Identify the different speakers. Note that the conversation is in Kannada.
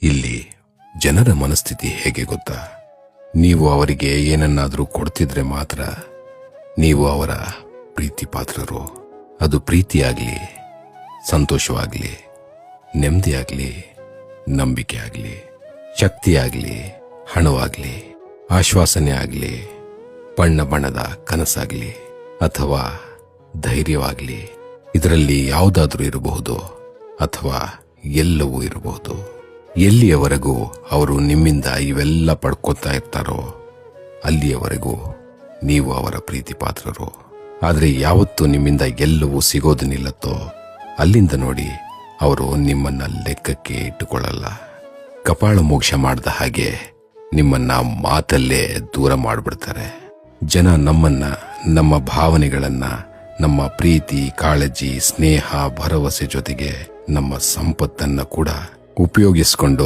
Speaker 1: ಇಲ್ಲಿ ಜನರ ಮನಸ್ಥಿತಿ ಹೇಗೆ ಗೊತ್ತಾ? ನೀವು ಅವರಿಗೆ ಏನನ್ನಾದರೂ ಕೊಡ್ತಿದ್ರೆ ಮಾತ್ರ ನೀವು ಅವರ ಪ್ರೀತಿ ಪಾತ್ರರು. ಅದು ಪ್ರೀತಿಯಾಗ್ಲಿ, ಸಂತೋಷವಾಗ್ಲಿ, ನೆಮ್ಮದಿಯಾಗ್ಲಿ, ನಂಬಿಕೆ ಆಗ್ಲಿ, ಶಕ್ತಿಯಾಗ್ಲಿ, ಹಣವಾಗ್ಲಿ, ಆಶ್ವಾಸನೆ ಆಗ್ಲಿ, ಬಣ್ಣ ಬಣ್ಣದ ಕನಸಾಗ್ಲಿ ಅಥವಾ ಧೈರ್ಯವಾಗ್ಲಿ, ಇದರಲ್ಲಿ ಯಾವುದಾದ್ರೂ ಇರಬಹುದು ಅಥವಾ ಎಲ್ಲವೂ ಇರಬಹುದು. ಎಲ್ಲಿಯವರೆಗೂ ಅವರು ನಿಮ್ಮಿಂದ ಇವೆಲ್ಲ ಪಡ್ಕೊತಾ ಇರ್ತಾರೋ ಅಲ್ಲಿಯವರೆಗೂ ನೀವು ಅವರ ಪ್ರೀತಿ ಪಾತ್ರರು. ಆದರೆ ಯಾವತ್ತು ನಿಮ್ಮಿಂದ ಎಲ್ಲವೂ ಸಿಗೋದು ನಿಲ್ಲತ್ತೋ ಅಲ್ಲಿಂದ ನೋಡಿ ಅವರು ನಿಮ್ಮನ್ನ ಲೆಕ್ಕಕ್ಕೆ ಇಟ್ಟುಕೊಳ್ಳಲ್ಲ. ಕಪಾಳ ಮೋಕ್ಷ ಮಾಡಿದ ಹಾಗೆ ನಿಮ್ಮನ್ನ ಮಾತಲ್ಲೇ ದೂರ ಮಾಡಿಬಿಡ್ತಾರೆ. ಜನ ನಮ್ಮನ್ನ, ನಮ್ಮ ಭಾವನೆಗಳನ್ನ, ನಮ್ಮ ಪ್ರೀತಿ, ಕಾಳಜಿ, ಸ್ನೇಹ, ಭರವಸೆ ಜೊತೆಗೆ ನಮ್ಮ ಸಂಪತ್ತನ್ನ ಕೂಡ ಉಪಯೋಗಿಸಿಕೊಂಡು